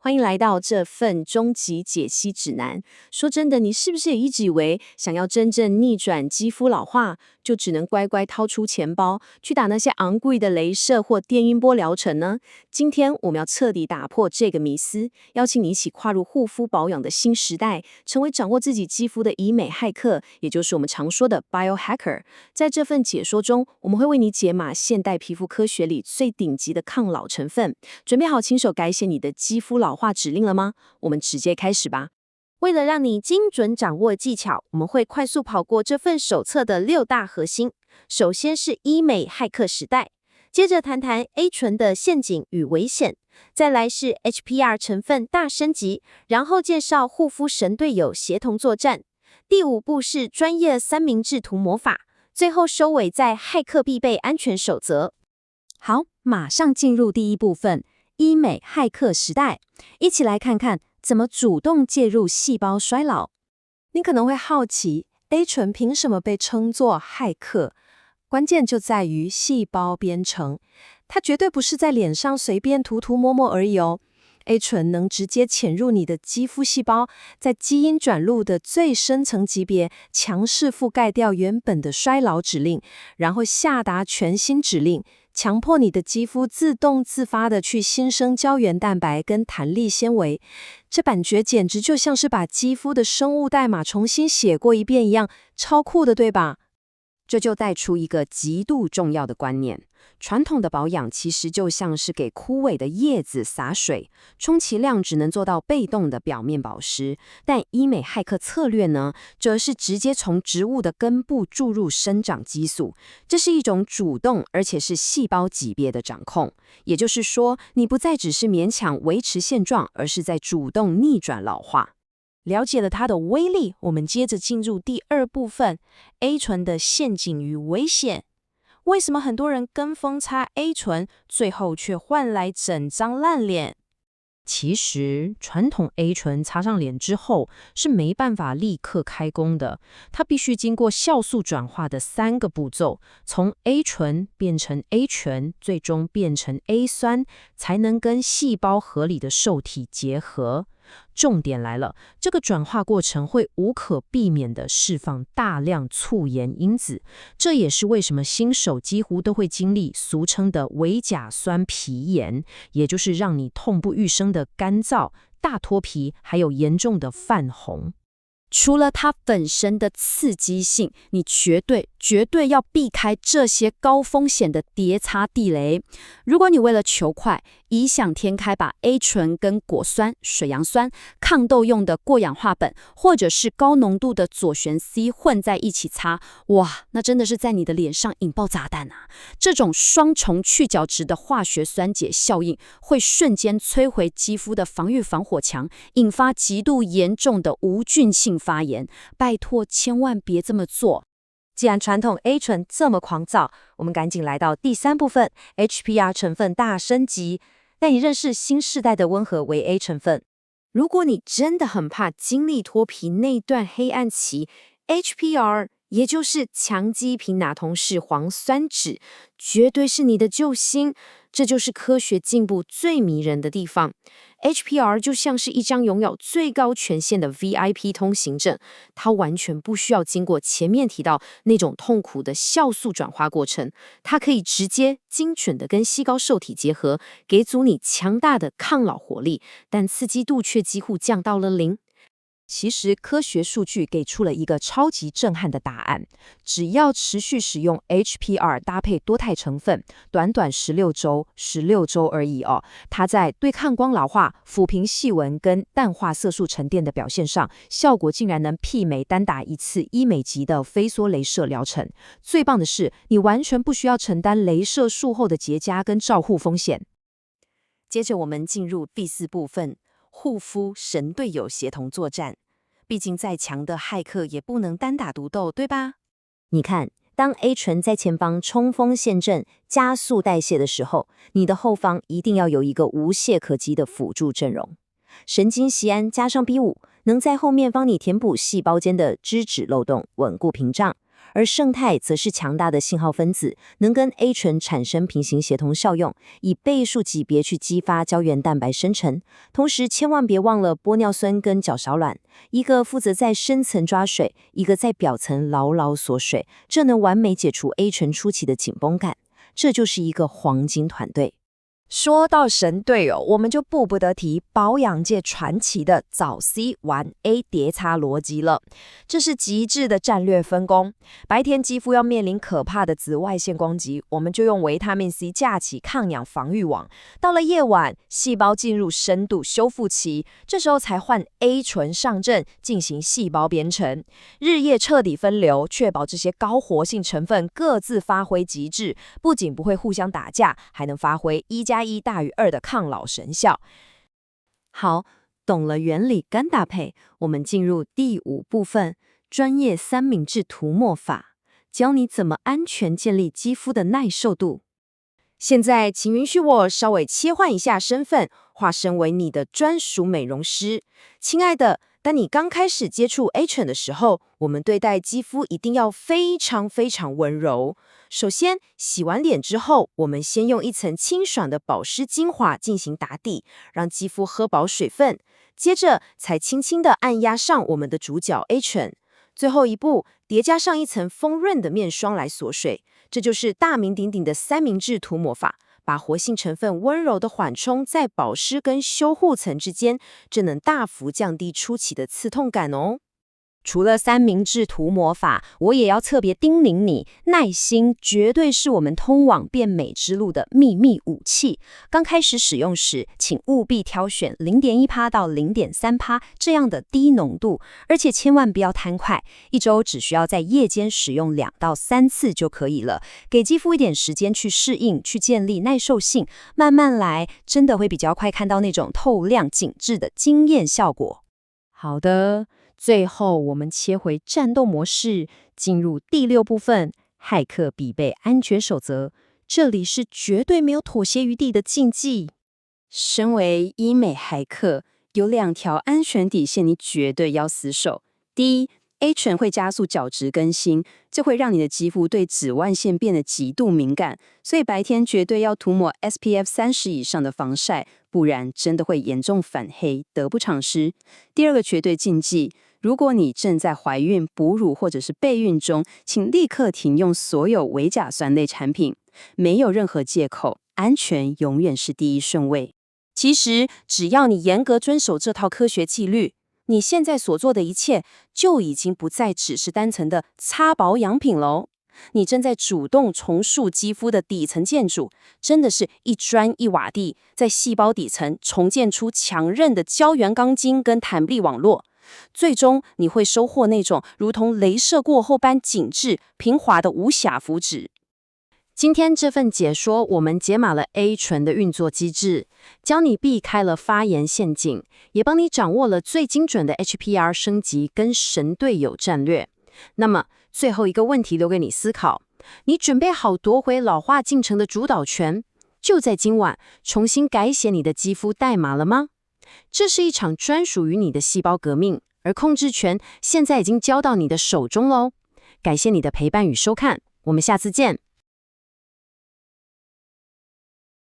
欢迎来到这份终极解析指南。说真的，你是不是也一直以为想要真正逆转肌肤老化，就只能乖乖掏出钱包去打那些昂贵的雷射或电音波疗程呢？今天我们要彻底打破这个迷思，邀请你一起跨入护肤保养的新时代，成为掌握自己肌肤的医美骇客，也就是我们常说的 biohacker。在这份解说中，我们会为你解码现代皮肤科学里最顶级的抗老成分。准备好亲手改写你的肌肤老化指令了吗？我们直接开始吧。为了让你精准掌握技巧，我们会快速跑过这份手册的6大核心。首先是医美骇客时代，接着谈谈 A 醇的陷阱与危险，再来是 HPR 成分大升级，然后介绍护肤神队友协同作战。第5步是专业三明治涂抹法，最后收尾在骇客必备安全守则。好，马上进入第一部分，医美骇客时代，一起来看看怎么主动介入细胞衰老。你可能会好奇 ，A 醇凭什么被称作骇客？关键就在于细胞编程，它绝对不是在脸上随便涂涂抹抹而已哦。A 醇能直接潜入你的肌肤细胞，在基因转录的最深层级别，强势覆盖掉原本的衰老指令，然后下达全新指令，强迫你的肌肤自动自发地去新生胶原蛋白跟弹力纤维。这感觉简直就像是把肌肤的生物代码重新写过一遍一样，超酷的，对吧？这就带出一个极度重要的观念，传统的保养其实就像是给枯萎的叶子洒水，充其量只能做到被动的表面保湿，但医美骇客策略呢，则是直接从植物的根部注入生长激素，这是一种主动而且是细胞级别的掌控，也就是说，你不再只是勉强维持现状，而是在主动逆转老化。了解了它的威力，我们接着进入第2部分 ，A 醇的陷阱与危险。为什么很多人跟风擦 A 醇，最后却换来整张烂脸？其实，传统 A 醇擦上脸之后是没办法立刻开工的，它必须经过酵素转化的3个步骤，从 A 醇变成 A 醛，最终变成 A 酸，才能跟细胞合理的受体结合。重点来了，这个转化过程会无可避免地释放大量促炎因子，这也是为什么新手几乎都会经历俗称的维甲酸皮炎，也就是让你痛不欲生的干燥、大脱皮，还有严重的泛红。除了它本身的刺激性，你绝对要避开这些高风险的叠擦地雷。如果你为了求快，异想天开把 A 醇跟果酸、水杨酸、抗痘用的过氧化苯，或者是高浓度的左旋 C 混在一起擦，哇，那真的是在你的脸上引爆炸弹啊！这种双重去角质的化学酸解效应，会瞬间摧毁肌肤的防御防火墙，引发极度严重的无菌性发炎。拜托，千万别这么做。既然传统 A 醇这么狂躁，我们赶紧来到第3部分 HPR 成分大升级，带你认识新世代的温和维 A 成分。如果你真的很怕经历脱皮那段黑暗期， HPR 也就是羟基吡钠酮式磺酸酯，绝对是你的救星。这就是科学进步最迷人的地方。HPR 就像是一张拥有最高权限的 VIP 通行证，它完全不需要经过前面提到那种痛苦的酵素转化过程，它可以直接精准的跟细胞受体结合，给足你强大的抗老活力，但刺激度却几乎降到了0。其实科学数据给出了一个超级震撼的答案，只要持续使用 HPR 搭配多肽成分，短短16周而已哦，它在对抗光老化、抚平细纹跟淡化色素沉淀的表现上，效果竟然能媲美单打一次医美级的飞梭雷射疗程。最棒的是，你完全不需要承担雷射术后的结痂跟照护风险。接着我们进入第4部分，护肤神队友协同作战。毕竟再强的骇客也不能单打独斗，对吧？你看，当 A 醇在前方冲锋陷阵、加速代谢的时候，你的后方一定要有一个无懈可击的辅助阵容。神经酰胺加上 B5，能在后面帮你填补细胞间的脂质漏洞，稳固屏障。而胜肽则是强大的信号分子，能跟 A 醇产生平行协同效用，以倍数级别去激发胶原蛋白生成。同时，千万别忘了玻尿酸跟角小卵，一个负责在深层抓水，一个在表层牢牢锁水，这能完美解除 A 醇初期的紧绷感。这就是一个黄金团队。说到神队友，我们就不得提保养界传奇的早 C 晚 A 叠擦逻辑了。这是极致的战略分工。白天肌肤要面临可怕的紫外线攻击，我们就用维他命 C 架起抗氧防御网。到了夜晚，细胞进入深度修复期，这时候才换 A 醇上阵进行细胞编程。日夜彻底分流，确保这些高活性成分各自发挥极致，不仅不会互相打架，还能发挥1+1大于2的抗老神效。好，懂了原理跟搭配，我们进入第5部分，专业三明治涂抹法，教你怎么安全建立肌肤的耐受度。现在，请允许我稍微切换一下身份，化身为你的专属美容师。亲爱的，当你刚开始接触 A 醇的时候，我们对待肌肤一定要非常非常温柔。首先，洗完脸之后，我们先用一层清爽的保湿精华进行打底，让肌肤喝饱水分。接着，才轻轻地按压上我们的主角 A 醇。最后一步，叠加上一层丰润的面霜来锁水。这就是大名鼎鼎的三明治涂抹法，把活性成分温柔的缓冲在保湿跟修护层之间，这能大幅降低初期的刺痛感哦。除了三明治涂抹法，我也要特别叮咛你，耐心绝对是我们通往变美之路的秘密武器。刚开始使用时，请务必挑选 0.1% 到 0.3% 这样的低浓度，而且千万不要贪快，一周只需要在夜间使用2到3次就可以了，给肌肤一点时间去适应，去建立耐受性，慢慢来，真的会比较快看到那种透亮紧致的惊艳效果。好的，最后我们切回战斗模式，进入第6部分，骇客必备安全守则。这里是绝对没有妥协余地的禁忌。身为医美骇客，有2条安全底线你绝对要死守。第一， A 醇会加速角质更新，这会让你的肌肤对紫外线变得极度敏感，所以白天绝对要涂抹 SPF 30以上的防晒，不然真的会严重反黑，得不偿失。第二个绝对禁忌，如果你正在怀孕、哺乳或者是备孕中，请立刻停用所有维甲酸类产品，没有任何借口，安全永远是第一顺位。其实，只要你严格遵守这套科学纪律，你现在所做的一切就已经不再只是单纯的擦保养品喽。你正在主动重塑肌肤的底层建筑，真的是一砖一瓦地，在细胞底层重建出强韧的胶原钢筋跟弹力网络。最终，你会收获那种如同雷射过后般紧致、平滑的无瑕肤质。今天这份解说，我们解码了 A 醇的运作机制，教你避开了发炎陷阱，也帮你掌握了最精准的 HPR 升级跟神队友战略。那么，最后一个问题留给你思考：你准备好夺回老化进程的主导权，就在今晚重新改写你的肌肤代码了吗？这是一场专属于你的细胞革命，而控制权现在已经交到你的手中喽。感谢你的陪伴与收看，我们下次见。